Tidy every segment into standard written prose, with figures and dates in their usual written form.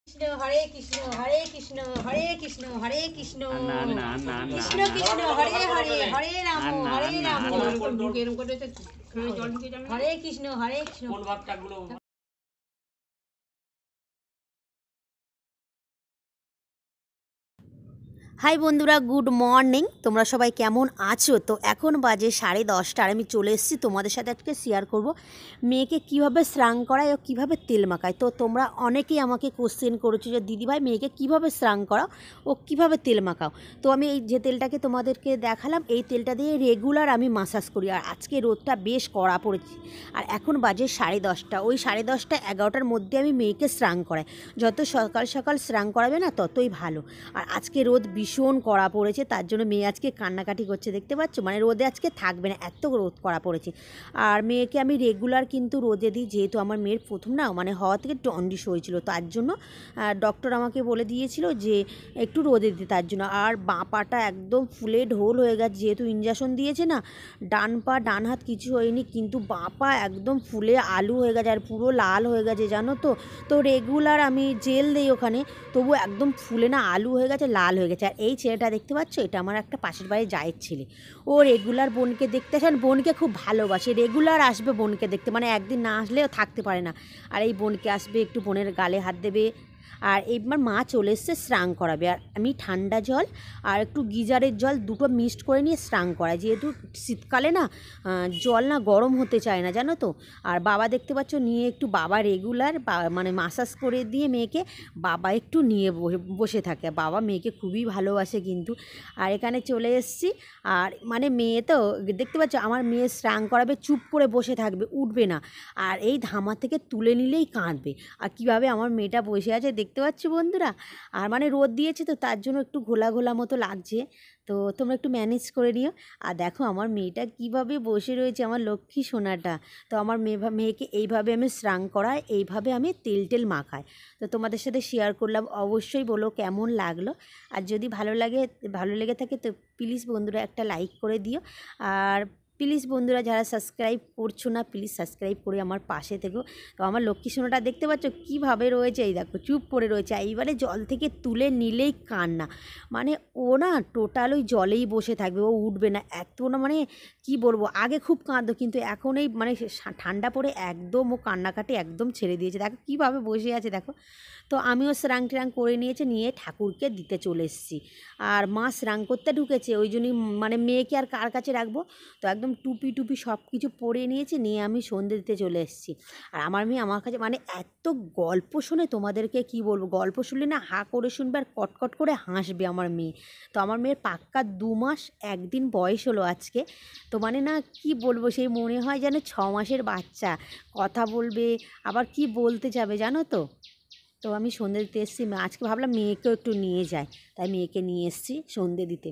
কৃষ্ণ হরে কৃষ্ণ হরে কৃষ্ণ হরে কৃষ্ণ হরে কৃষ্ণ কৃষ্ণ কৃষ্ণ হরে হরে হরে রাম হরে কৃষ্ণ হরে Krishna. High বন্ধুরা, good morning. তোমরা সবাই কেমন আছো? তো এখন বাজে 10:30 আর আমি চলে এসেছি তোমাদের সাথে আজকে শেয়ার করব মেয়েকে কিভাবে স্নান করায় ও কীভাবে তেল মাখায়। তো তোমরা অনেকেই আমাকে কোশ্চেন করেছো যে দিদিভাই মেয়েকে কিভাবে স্নান করাও ও কিভাবে তেল মাখাও। তো আমি এই যে তেলটাকে তোমাদেরকে দেখালাম, এই তেলটা দিয়ে রেগুলার আমি মাসাজ করি। আর আজকে রোদটা বেশ কড়া পড়েছে আর এখন বাজে 10:30। ওই 10:30 11টার মধ্যে আমি মেয়েকে স্নান করাই। যত সকাল সকাল স্নান করাবে না ততই ভালো। আর আজকে রোদ ভীষণ কড়া পড়েছে, তার জন্য মেয়ে আজকে কান্নাকাটি করছে, দেখতে পাচ্ছ। মানে রোদে আজকে থাকবে না, এত রোদ কড়া পড়েছে। আর মেয়েকে আমি রেগুলার কিন্তু রোদে দিই, যেহেতু আমার মেয়ের প্রথম না মানে হওয়া থেকে জন্ডিস হয়েছিল, তার জন্য ডক্টর আমাকে বলে দিয়েছিল যে একটু রোদে দিতে, তার জন্য। আর বাঁ পাটা একদম ফুলে ঢোল হয়ে গেছে, যেহেতু ইঞ্জেকশন দিয়েছে না। ডান পা ডান হাত কিছু হয়নি, কিন্তু বাঁ পা একদম ফুলে আলু হয়ে গেছে আর পুরো লাল হয়ে গেছে, জানো তো। তো রেগুলার আমি জেল দিই ওখানে, তবু একদম ফুলে না আলু হয়ে গেছে, লাল হয়ে গেছে। আর এই ছেলেটা দেখতে পাচ্ছ, এটা আমার একটা পাশের বাড়ির জায়ের ছেলে। ও রেগুলার বোনকে দেখতে আসে, আর বোনকে খুব ভালোবাসে, রেগুলার আসবে বোনকে দেখতে, মানে একদিন না আসলেও থাকতে পারে না। আর এই বোনকে আসবে, একটু বোনের গালে হাত দেবে। আর এইবার মা চলে এসছে স্নান করাবে, আর আমি ঠান্ডা জল আর একটু গিজারের জল দুটো মিক্সড করে নিয়ে স্নান করাই, যেহেতু শীতকালে না জল না গরম হতে চায় না, জানো তো। আর বাবা দেখতে পাচ্ছ নিয়ে একটু, বাবা রেগুলার মানে মাসাজ করে দিয়ে মেয়েকে বাবা একটু নিয়ে বসে থাকে। বাবা মেয়েকে খুবই ভালোবাসে কিন্তু। আর এখানে চলে এসেছি, আর মানে মেয়ে তো দেখতে পাচ্ছ, আমার মেয়ে স্নান করাবে, চুপ করে বসে থাকবে, উঠবে না। আর এই ধামা থেকে তুলে নিলেই কাঁদবে। আর কীভাবে আমার মেয়েটা বসে আছে দেখতে পাচ্ছ বন্ধুরা। আর মানে রোদ দিয়েছে তো, তার জন্য একটু ঘোলা ঘোলা মতো লাগছে। তো তোমরা একটু ম্যানেজ করে নিও। আর দেখো আমার মেয়েটা কীভাবে বসে রয়েছে, আমার লক্ষ্মী সোনাটা। তো আমার মেয়েকে এইভাবে আমি স্নান করাই, এইভাবে আমি তেল টেল মাখাই। তো তোমাদের সাথে শেয়ার করলাম, অবশ্যই বলো কেমন লাগলো। আর যদি ভালো লেগে থাকে তো প্লিজ বন্ধুরা একটা লাইক করে দিও। আর প্লিজ বন্ধুরা যারা সাবস্ক্রাইব করছো না, প্লিজ সাবস্ক্রাইব করে আমার পাশে থেকো। তো আমার লক্ষ্মী সোনাটা দেখতে পাচ্ছ কীভাবে রয়েছে, এই দেখো চুপ করে রয়েছে। এইবারে জল থেকে তুলে নিলেই কান্না, মানে ও না টোটাল ওই জলেই বসে থাকবে, ও উঠবে না। এত না মানে কি বলবো, আগে খুব কাঁদতো, কিন্তু এখন এই মানে ঠান্ডা পড়ে একদম ও কান্নাকাটি একদম ছেড়ে দিয়েছে। দেখো কীভাবে বসে আছে দেখো। তো আমিও স্নান ট্রাং করে নিয়েছি, নিয়ে ঠাকুরকে দিতে চলে এসেছি। আর মা স্নান করতে ঢুকেছে, ওই জন্যই মানে মেয়েকে আর কার কাছে রাখবো। তো একদম টুপি টুপি সব কিছু পরে নিয়েছি, নিয়ে আমি সন্ধে দিতে চলে এসেছি। আর আমার মেয়ে আমার কাছে মানে এত গল্প শোনে, তোমাদেরকে কি বলবো, গল্প শুনলে না হা করে শুনবে আর কটকট করে হাসবে আমার মেয়ে। তো আমার মেয়ের পাক্কা 2 মাস 1 দিন বয়স হলো আজকে। তো মানে না কি বলবো, সেই মনে হয় যেন 6 মাসের বাচ্চা, কথা বলবে আবার কি বলতে যাবে, জানো তো। তো আমি সন্ধে দিতে এসেছি, আজকে ভাবলাম মেয়েকেও একটু নিয়ে যায়, তাই মেয়েকে নিয়ে এসেছি সন্ধে দিতে।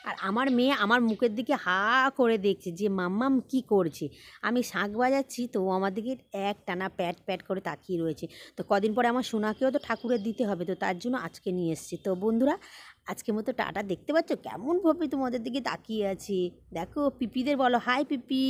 আর আমার মেয়ে আমার মুখের দিকে হা করে দেখছে যে মাম্মাম কি করছে। আমি শাঁখ বাজাচ্ছি তো ও আমার দিকে এক টানা প্যাট প্যাট করে তাকিয়ে রয়েছে। তো কদিন পরে আমার সোনাকেও তো ঠাকুরের দিতে হবে, তো তার জন্য আজকে নিয়ে এসেছি। তো বন্ধুরা আজকের মতো টাটা। দেখতে পাচ্ছ কেমনভাবে তোমাদের দিকে তাকিয়ে আছি, দেখো পিপিদের বলো হাই পিপি।